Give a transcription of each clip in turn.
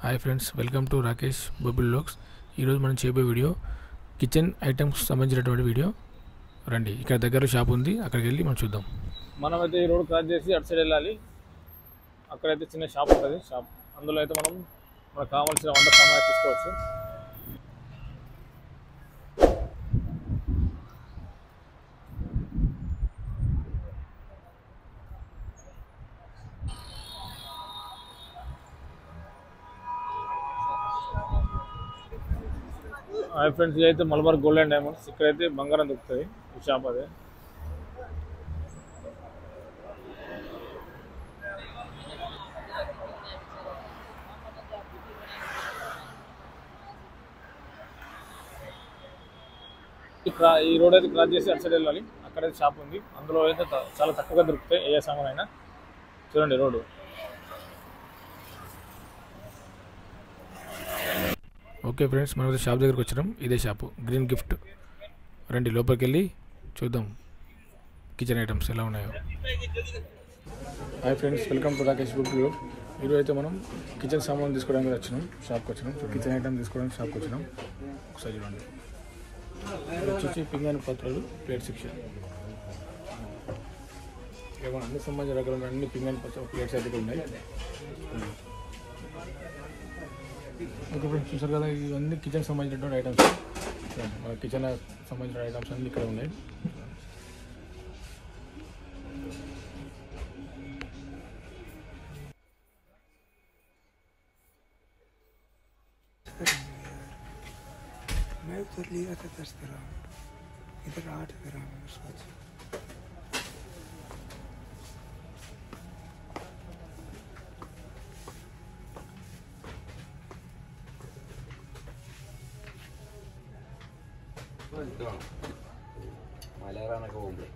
Hi friends, welcome to Rakesh Bobbil vlogs. ఈరోజు మనం చేయబోయే వీడియో కిచెన్ ఐటమ్స్ సంబంధించినటువంటి వీడియో. రండి, ఇక్కడ దగ్గర షాప్ ఉంది, అక్కడికి వెళ్ళి మనం చూద్దాం. మనమైతే ఈ రోడ్ క్రాస్ చేసి అటు సైడ్ వెళ్ళాలి. అక్కడైతే చిన్న షాప్ ఉంటుంది. షాప్ అందులో అయితే మనకు కావాల్సిన వంట సామాన్లు తీసుకోవచ్చు. హాయ్ ఫ్రెండ్స్, ఇదైతే మలబార్ గోల్డ్ అండ్ డైమండ్స్. ఇక్కడైతే బంగారం దొరుకుతుంది. ఈ షాప్ అదే. ఈ రోడ్ అయితే క్రాస్ చేసి అటు సైడ్ వెళ్ళాలి. అక్కడైతే షాప్ ఉంది. అందులో అయితే చాలా తక్కువగా దొరుకుతాయి ఏ సామాన్ అయినా. చూడండి రోడ్డు. ఓకే ఫ్రెండ్స్, మనం షాప్ దగ్గరికి వచ్చినాం. ఇదే షాపు, గ్రీన్ గిఫ్ట్. రండి లోపలికి వెళ్ళి చూద్దాం కిచెన్ ఐటమ్స్ ఎలా ఉన్నాయో. Hi friends, welcome to Rakesh Bobbil vlogs. ఈరోజు అయితే మనం కిచెన్ సామాన్ తీసుకోవడానికి వచ్చినాం, షాప్కి వచ్చినాం. కిచెన్ ఐటమ్ తీసుకోవడానికి షాప్కి వచ్చినాం. ఒకసారి చూడండి, వచ్చేసి పింగాణి పాత్రలు, ప్లేట్ సెక్షన్. ఏమన్నా అన్ని సంబంధించిన రకాల అన్ని పింగాణి పాత్ర ప్లేట్స్ అయితే ఉన్నాయి. ఓకే ఫ్రెండ్స్, చూసారు కదా, ఇవన్నీ కిచెన్ సంబంధించినటువంటి ఐటమ్స్. మన కిచెన్ సంబంధించిన ఐటమ్స్ అన్నీ ఇక్కడ ఉన్నాయి. मैं उधर लिया था 10 ग्राम, इधर 8 ग्राम है सोच। മലയാളമൊക്കെ പോകുമ്പോൾ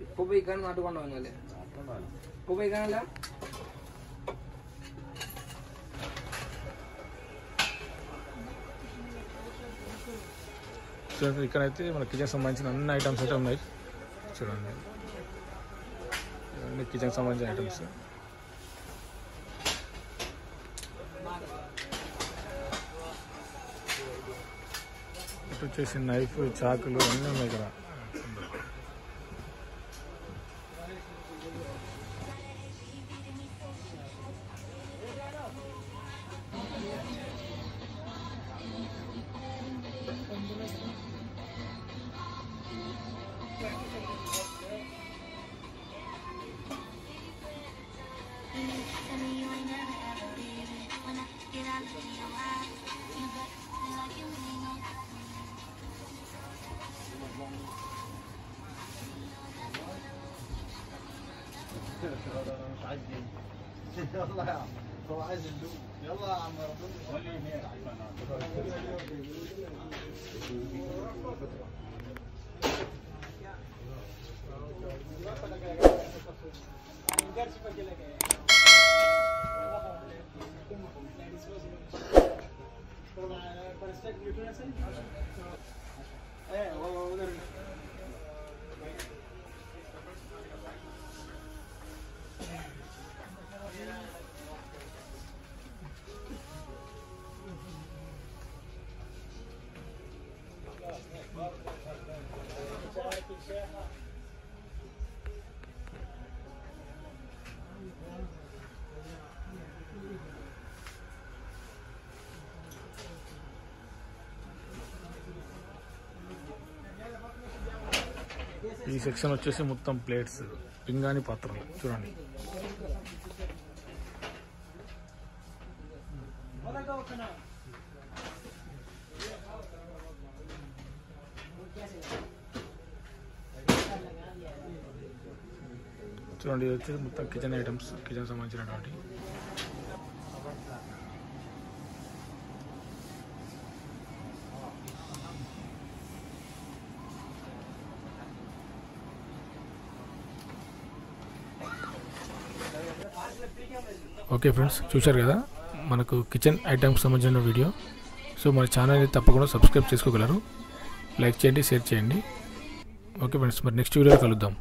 ഇപ്പൊ പോയിക്കാണ് നാട്ടിൽ കൊണ്ടുപോകുന്നല്ലേ? ഇപ്പൊ പോയിക്കാനല്ല. ఇక్కడైతే మన కిచెన్ సంబంధించిన అన్ని ఐటమ్స్ అయితే ఉన్నాయి. చూడండి, ఇవన్నీ కిచెన్ సంబంధించిన ఐటమ్స్. ఇటు వచ్చేసి నైఫ్, చాకులు అన్నీ ఉన్నాయి ఇక్కడ. يلا يا هو عايز اللوب. يلا يا عم ఈ సెక్షన్ వచ్చేసి మొత్తం ప్లేట్స్, పింగాణి పాత్రలు. చూడండి, చూడండి, ఇది వచ్చేసి మొత్తం కిచెన్ ఐటమ్స్, కిచెన్ సంబంధించినటువంటి. ఓకే ఫ్రెండ్స్, చూశారు కదా మనకు కిచెన్ ఐటమ్స్ సంబంధించిన వీడియో. సో మన ఛానల్ని తప్పకుండా సబ్స్క్రైబ్ చేసుకోగలరు. లైక్ చేయండి, షేర్ చేయండి. ఓకే ఫ్రెండ్స్, మరి నెక్స్ట్ వీడియోలో కలుద్దాం.